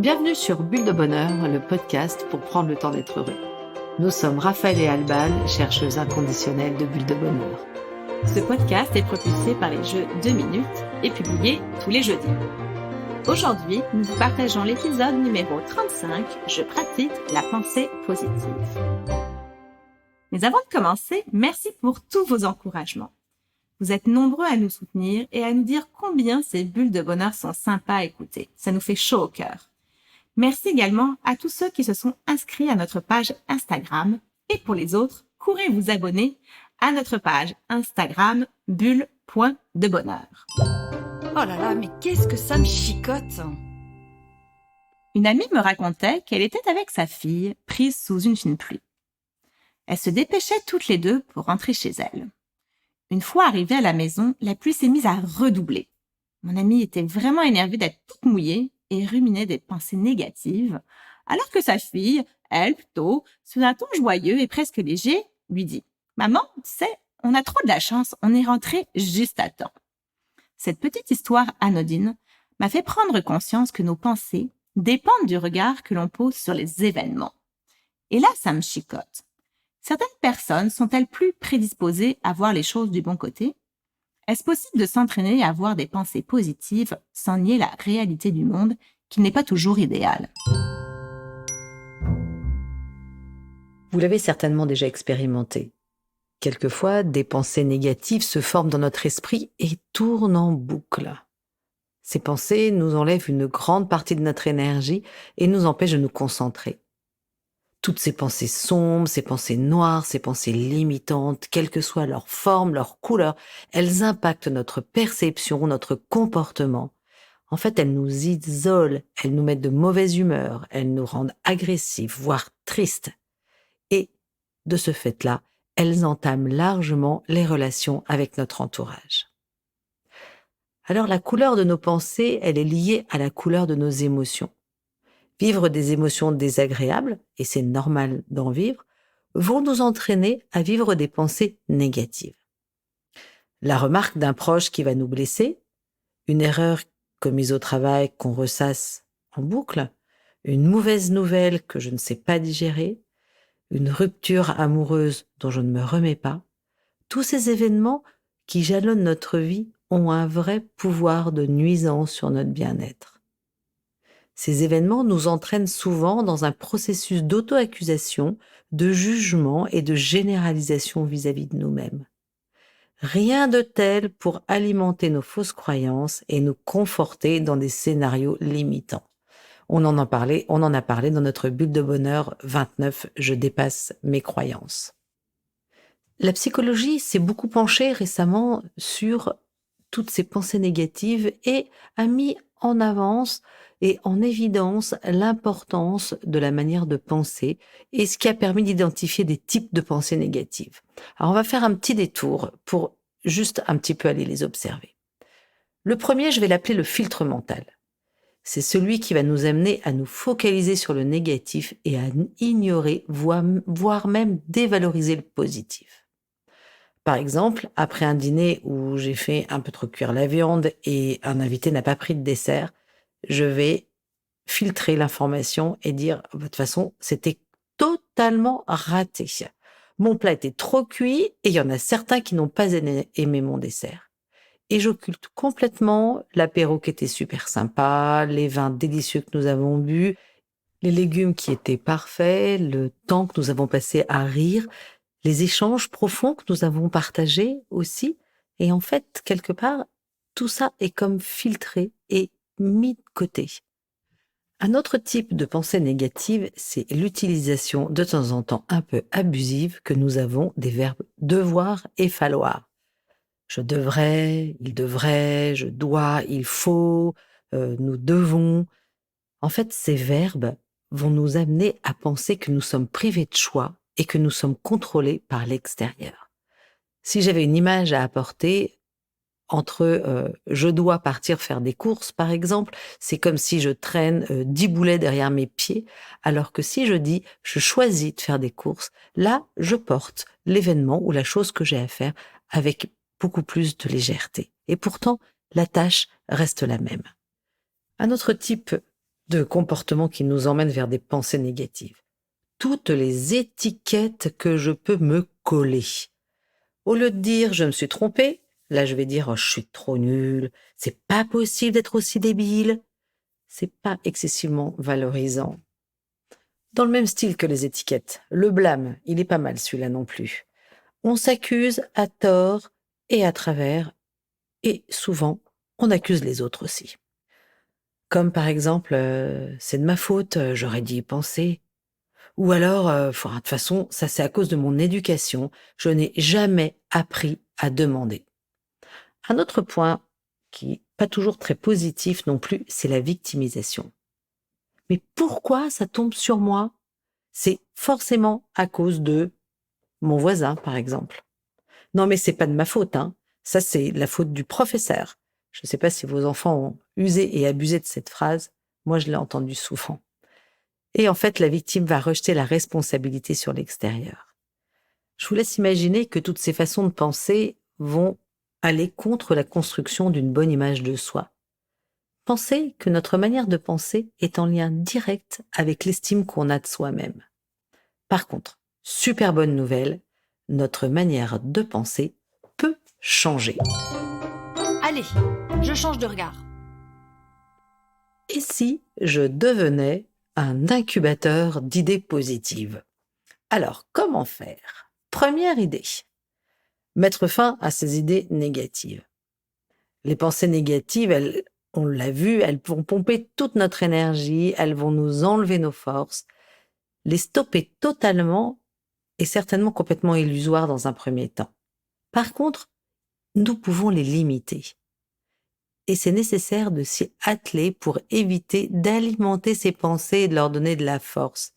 Bienvenue sur Bulle de Bonheur, le podcast pour prendre le temps d'être heureux. Nous sommes Raphaël et Alban, chercheuses inconditionnelles de Bulle de Bonheur. Ce podcast est propulsé par les jeux 2 minutes et publié tous les jeudis. Aujourd'hui, nous vous partageons l'épisode numéro 35 « Je pratique la pensée positive ». Mais avant de commencer, merci pour tous vos encouragements. Vous êtes nombreux à nous soutenir et à nous dire combien ces bulles de bonheur sont sympas à écouter. Ça nous fait chaud au cœur. Merci également à tous ceux qui se sont inscrits à notre page Instagram. Et pour les autres, courez vous abonner à notre page Instagram bulle.debonheur. Oh là là, mais qu'est-ce que ça me chicote! Une amie me racontait qu'elle était avec sa fille, prise sous une fine pluie. Elles se dépêchaient toutes les deux pour rentrer chez elles. Une fois arrivée à la maison, la pluie s'est mise à redoubler. Mon amie était vraiment énervée d'être toute mouillée et ruminait des pensées négatives, alors que sa fille, elle plutôt, sous un ton joyeux et presque léger, lui dit « Maman, tu sais, on a trop de la chance, on est rentré juste à temps. » Cette petite histoire anodine m'a fait prendre conscience que nos pensées dépendent du regard que l'on pose sur les événements. Et là, ça me chicote. Certaines personnes sont-elles plus prédisposées à voir les choses du bon côté? Est-ce possible de s'entraîner à avoir des pensées positives sans nier la réalité du monde qui n'est pas toujours idéale? Vous l'avez certainement déjà expérimenté. Quelquefois, des pensées négatives se forment dans notre esprit et tournent en boucle. Ces pensées nous enlèvent une grande partie de notre énergie et nous empêchent de nous concentrer. Toutes ces pensées sombres, ces pensées noires, ces pensées limitantes, quelle que soit leur forme, leur couleur, elles impactent notre perception, notre comportement. En fait, elles nous isolent, elles nous mettent de mauvaise humeur, elles nous rendent agressifs, voire tristes. Et, de ce fait-là, elles entament largement les relations avec notre entourage. Alors, la couleur de nos pensées, elle est liée à la couleur de nos émotions. Vivre des émotions désagréables, et c'est normal d'en vivre, vont nous entraîner à vivre des pensées négatives. La remarque d'un proche qui va nous blesser, une erreur commise au travail qu'on ressasse en boucle, une mauvaise nouvelle que je ne sais pas digérer, une rupture amoureuse dont je ne me remets pas, tous ces événements qui jalonnent notre vie ont un vrai pouvoir de nuisance sur notre bien-être. Ces événements nous entraînent souvent dans un processus d'auto-accusation, de jugement et de généralisation vis-à-vis de nous-mêmes. Rien de tel pour alimenter nos fausses croyances et nous conforter dans des scénarios limitants. On en a parlé dans notre bulle de bonheur 29, je dépasse mes croyances. La psychologie s'est beaucoup penchée récemment sur toutes ces pensées négatives et a mis en avance et en évidence l'importance de la manière de penser et ce qui a permis d'identifier des types de pensées négatives. Alors on va faire un petit détour pour juste un petit peu aller les observer. Le premier, je vais l'appeler le filtre mental. C'est celui qui va nous amener à nous focaliser sur le négatif et à ignorer, voire même dévaloriser le positif. Par exemple, après un dîner où j'ai fait un peu trop cuire la viande et un invité n'a pas pris de dessert, je vais filtrer l'information et dire « de toute façon, c'était totalement raté. Mon plat était trop cuit et il y en a certains qui n'ont pas aimé mon dessert. » Et j'occulte complètement l'apéro qui était super sympa, les vins délicieux que nous avons bu, les légumes qui étaient parfaits, le temps que nous avons passé à rire, les échanges profonds que nous avons partagés aussi. Et en fait, quelque part, tout ça est comme filtré et mis de côté. Un autre type de pensée négative, c'est l'utilisation de temps en temps un peu abusive que nous avons des verbes devoir et falloir. Je devrais, il devrait, je dois, il faut, nous devons. En fait, ces verbes vont nous amener à penser que nous sommes privés de choix et que nous sommes contrôlés par l'extérieur. Si j'avais une image à apporter entre je dois partir faire des courses, par exemple, c'est comme si je traîne 10 boulets derrière mes pieds, alors que si je dis je choisis de faire des courses, là, je porte l'événement ou la chose que j'ai à faire avec beaucoup plus de légèreté. Et pourtant, la tâche reste la même. Un autre type de comportements qui nous emmènent vers des pensées négatives. Toutes les étiquettes que je peux me coller. Au lieu de dire je me suis trompé, là je vais dire oh, je suis trop nul, c'est pas possible d'être aussi débile. C'est pas excessivement valorisant. Dans le même style que les étiquettes, le blâme, il est pas mal celui-là non plus. On s'accuse à tort et à travers, et souvent, on accuse les autres aussi. Comme par exemple, c'est de ma faute, j'aurais dû y penser. Ou alors, de toute façon, ça c'est à cause de mon éducation, je n'ai jamais appris à demander. Un autre point qui n'est pas toujours très positif non plus, c'est la victimisation. Mais pourquoi ça tombe sur moi? C'est forcément à cause de mon voisin, par exemple. Non, mais c'est pas de ma faute, hein. Ça, c'est la faute du professeur. Je ne sais pas si vos enfants ont usé et abusé de cette phrase. Moi, je l'ai entendue souvent. Et en fait, la victime va rejeter la responsabilité sur l'extérieur. Je vous laisse imaginer que toutes ces façons de penser vont aller contre la construction d'une bonne image de soi. Pensez que notre manière de penser est en lien direct avec l'estime qu'on a de soi-même. Par contre, super bonne nouvelle, notre manière de penser peut changer. Allez, je change de regard. Et si je devenais un incubateur d'idées positives? Alors, comment faire? Première idée, mettre fin à ces idées négatives. Les pensées négatives, on l'a vu, elles vont pomper toute notre énergie, elles vont nous enlever nos forces. Les stopper totalement est certainement complètement illusoire dans un premier temps. Par contre, nous pouvons les limiter. Et c'est nécessaire de s'y atteler pour éviter d'alimenter ces pensées et de leur donner de la force.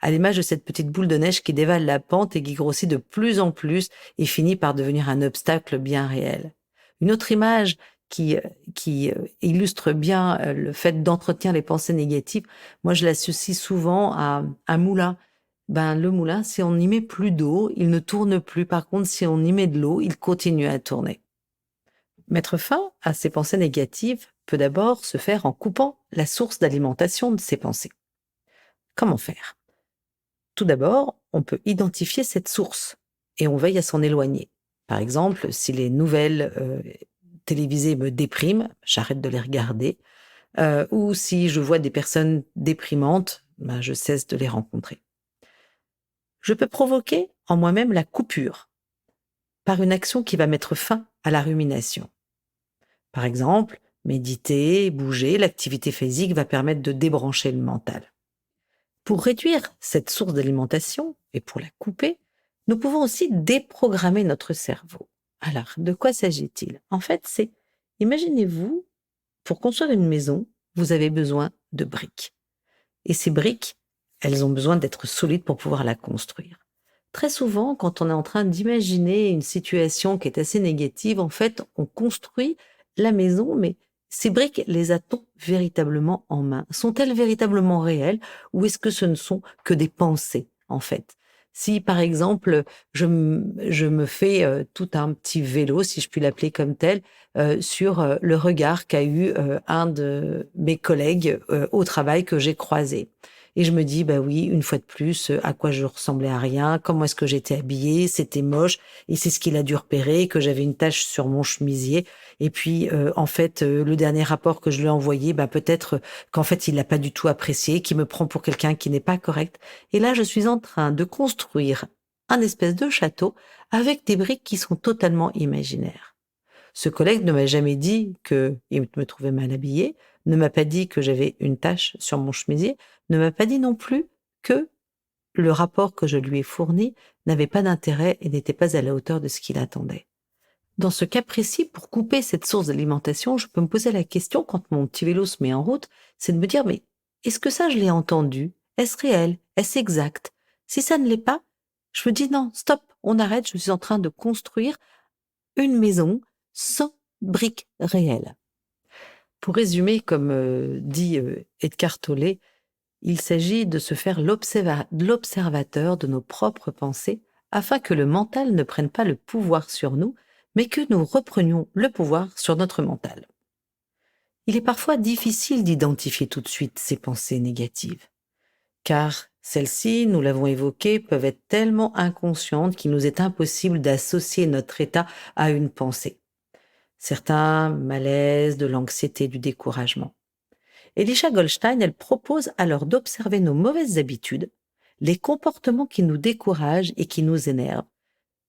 À l'image de cette petite boule de neige qui dévale la pente et qui grossit de plus en plus et finit par devenir un obstacle bien réel. Une autre image qui illustre bien le fait d'entretenir les pensées négatives, moi je l'associe souvent à un moulin. Le moulin, si on n'y met plus d'eau, il ne tourne plus. Par contre, si on y met de l'eau, il continue à tourner. Mettre fin à ces pensées négatives peut d'abord se faire en coupant la source d'alimentation de ces pensées. Comment faire? Tout d'abord, on peut identifier cette source et on veille à s'en éloigner. Par exemple, si les nouvelles télévisées me dépriment, j'arrête de les regarder. Ou si je vois des personnes déprimantes, je cesse de les rencontrer. Je peux provoquer en moi-même la coupure par une action qui va mettre fin à la rumination. Par exemple, méditer, bouger, l'activité physique va permettre de débrancher le mental. Pour réduire cette source d'alimentation et pour la couper, nous pouvons aussi déprogrammer notre cerveau. Alors, de quoi s'agit-il? En fait, imaginez-vous, pour construire une maison, vous avez besoin de briques. Et ces briques, elles ont besoin d'être solides pour pouvoir la construire. Très souvent, quand on est en train d'imaginer une situation qui est assez négative, en fait, on construit la maison, mais ces briques, les a-t-on véritablement en main? Sont-elles véritablement réelles ou est-ce que ce ne sont que des pensées, en fait? Si, par exemple, je me fais tout un petit vélo, si je puis l'appeler comme tel, sur le regard qu'a eu un de mes collègues au travail que j'ai croisé. Et je me dis, oui, une fois de plus, à quoi je ressemblais à rien, comment est-ce que j'étais habillée, c'était moche, et c'est ce qu'il a dû repérer, que j'avais une tache sur mon chemisier. Et puis, en fait, le dernier rapport que je lui ai envoyé, peut-être qu'en fait, il l'a pas du tout apprécié, qu'il me prend pour quelqu'un qui n'est pas correct. Et là, je suis en train de construire un espèce de château avec des briques qui sont totalement imaginaires. Ce collègue ne m'a jamais dit qu'il me trouvait mal habillée, ne m'a pas dit que j'avais une tache sur mon chemisier, ne m'a pas dit non plus que le rapport que je lui ai fourni n'avait pas d'intérêt et n'était pas à la hauteur de ce qu'il attendait. Dans ce cas précis, pour couper cette source d'alimentation, je peux me poser la question, quand mon petit vélo se met en route, c'est de me dire, mais est-ce que ça, je l'ai entendu? Est-ce réel? Est-ce exact? Si ça ne l'est pas, je me dis non, stop, on arrête, je suis en train de construire une maison sans briques réelles. Pour résumer, comme dit Edgar Tolle, il s'agit de se faire l'observateur de nos propres pensées afin que le mental ne prenne pas le pouvoir sur nous, mais que nous reprenions le pouvoir sur notre mental. Il est parfois difficile d'identifier tout de suite ces pensées négatives, car celles-ci, nous l'avons évoqué, peuvent être tellement inconscientes qu'il nous est impossible d'associer notre état à une pensée. Certains malaises, de l'anxiété, du découragement. Elisha Goldstein, elle propose alors d'observer nos mauvaises habitudes, les comportements qui nous découragent et qui nous énervent.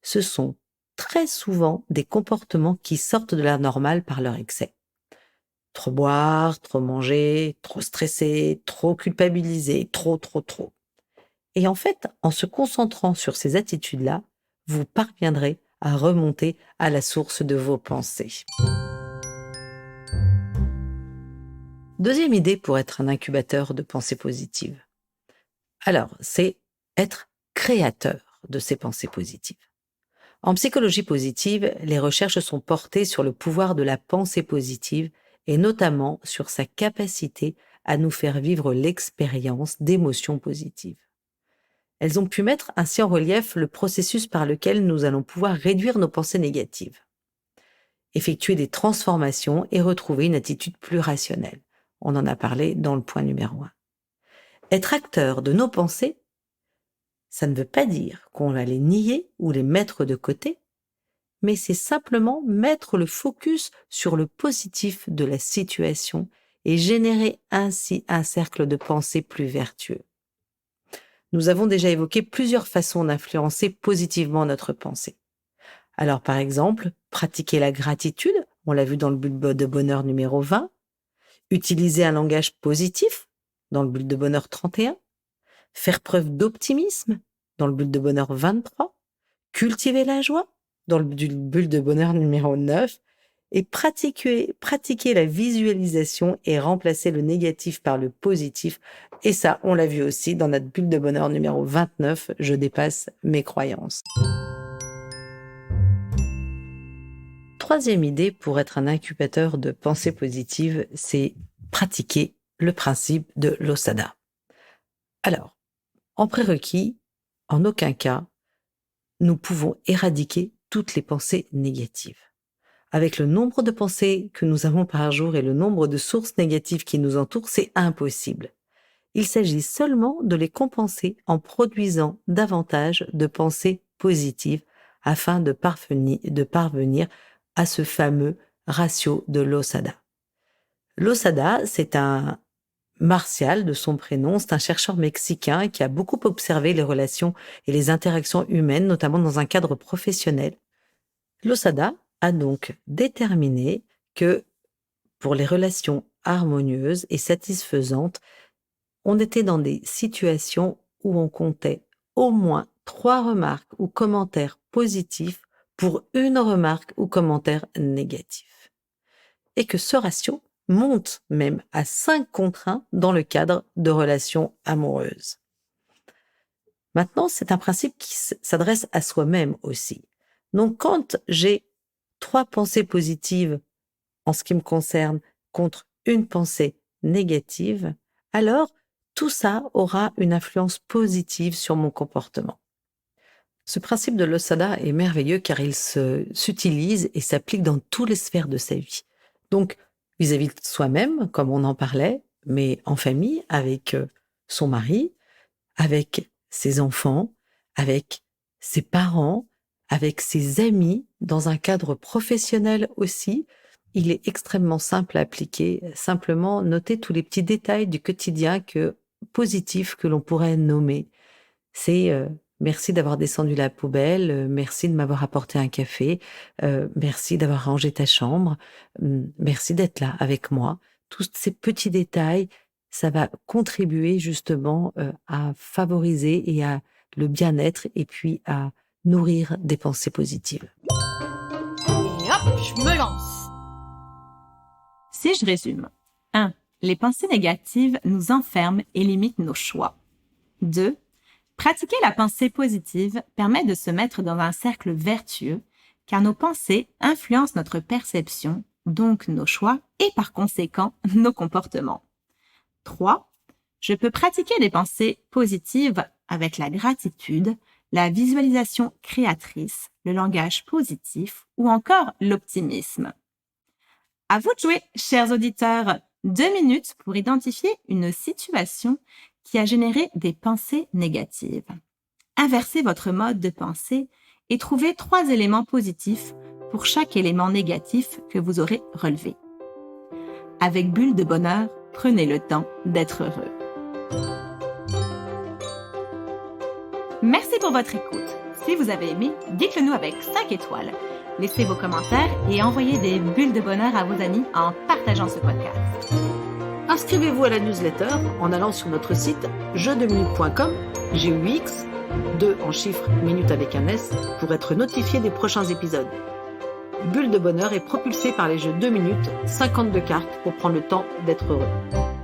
Ce sont très souvent des comportements qui sortent de la normale par leur excès. Trop boire, trop manger, trop stresser, trop culpabiliser, trop. Et en fait, en se concentrant sur ces attitudes-là, vous parviendrez à remonter à la source de vos pensées. Deuxième idée pour être un incubateur de pensées positives. Alors, c'est être créateur de ces pensées positives. En psychologie positive, les recherches sont portées sur le pouvoir de la pensée positive et notamment sur sa capacité à nous faire vivre l'expérience d'émotions positives. Elles ont pu mettre ainsi en relief le processus par lequel nous allons pouvoir réduire nos pensées négatives, effectuer des transformations et retrouver une attitude plus rationnelle. On en a parlé dans le point numéro 1. Être acteur de nos pensées, ça ne veut pas dire qu'on va les nier ou les mettre de côté, mais c'est simplement mettre le focus sur le positif de la situation et générer ainsi un cercle de pensée plus vertueux. Nous avons déjà évoqué plusieurs façons d'influencer positivement notre pensée. Alors par exemple, pratiquer la gratitude, on l'a vu dans le bulle de bonheur numéro 20, utiliser un langage positif, dans le bulle de bonheur 31, faire preuve d'optimisme, dans le bulle de bonheur 23, cultiver la joie, dans le bulle de bonheur numéro 9, et pratiquer la visualisation et remplacer le négatif par le positif. Et ça, on l'a vu aussi dans notre bulle de bonheur numéro 29, je dépasse mes croyances. Troisième idée pour être un incubateur de pensée positive, c'est pratiquer le principe de l'Osada. Alors, en prérequis, en aucun cas, nous pouvons éradiquer toutes les pensées négatives. Avec le nombre de pensées que nous avons par jour et le nombre de sources négatives qui nous entourent, c'est impossible. Il s'agit seulement de les compenser en produisant davantage de pensées positives afin de parvenir à ce fameux ratio de l'Osada. L'Osada, c'est un Martial, de son prénom, c'est un chercheur mexicain qui a beaucoup observé les relations et les interactions humaines, notamment dans un cadre professionnel. L'Osada a donc déterminé que pour les relations harmonieuses et satisfaisantes, on était dans des situations où on comptait au moins 3 remarques ou commentaires positifs pour une remarque ou commentaire négatif. Et que ce ratio monte même à 5 contre 1 dans le cadre de relations amoureuses. Maintenant, c'est un principe qui s'adresse à soi-même aussi. Donc, quand j'ai 3 pensées positives en ce qui me concerne contre une pensée négative, alors tout ça aura une influence positive sur mon comportement. Ce principe de l'Osada est merveilleux car il s'utilise et s'applique dans toutes les sphères de sa vie. Donc, vis-à-vis de soi-même, comme on en parlait, mais en famille, avec son mari, avec ses enfants, avec ses parents, avec ses amis, dans un cadre professionnel aussi. Il est extrêmement simple à appliquer. Simplement, noter tous les petits détails du quotidien positifs que l'on pourrait nommer. C'est merci d'avoir descendu la poubelle, merci de m'avoir apporté un café, merci d'avoir rangé ta chambre, merci d'être là avec moi. Tous ces petits détails, ça va contribuer justement à favoriser et à le bien-être et puis à nourrir des pensées positives. Et hop, je me lance. Si je résume. 1. Les pensées négatives nous enferment et limitent nos choix. 2. Pratiquer la pensée positive permet de se mettre dans un cercle vertueux car nos pensées influencent notre perception, donc nos choix et par conséquent nos comportements. 3. Je peux pratiquer des pensées positives avec la gratitude, la visualisation créatrice, le langage positif ou encore l'optimisme. À vous de jouer, chers auditeurs. 2 minutes pour identifier une situation qui a généré des pensées négatives. Inversez votre mode de pensée et trouvez 3 éléments positifs pour chaque élément négatif que vous aurez relevé. Avec Bulle de bonheur, prenez le temps d'être heureux. Merci pour votre écoute. Si vous avez aimé, dites-le nous avec 5 étoiles. Laissez vos commentaires et envoyez des bulles de bonheur à vos amis en partageant ce podcast. Inscrivez-vous à la newsletter en allant sur notre site jeuxdeminutes.com, GUX, 2 en chiffres, minutes avec un S, pour être notifié des prochains épisodes. Bulle de bonheur est propulsé par les jeux 2 minutes, 52 cartes pour prendre le temps d'être heureux.